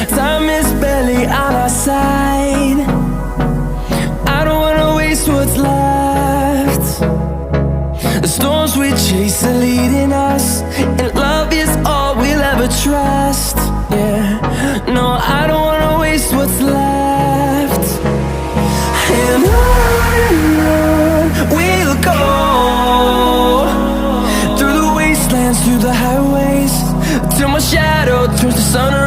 Time is barely on our side. I don't wanna waste what's left. The storms we chase are leading us, and love is all we'll ever trust. Yeah, no, I don't wanna waste what's left. And on we'll go, through the wastelands, through the highways, till my shadow turns to sun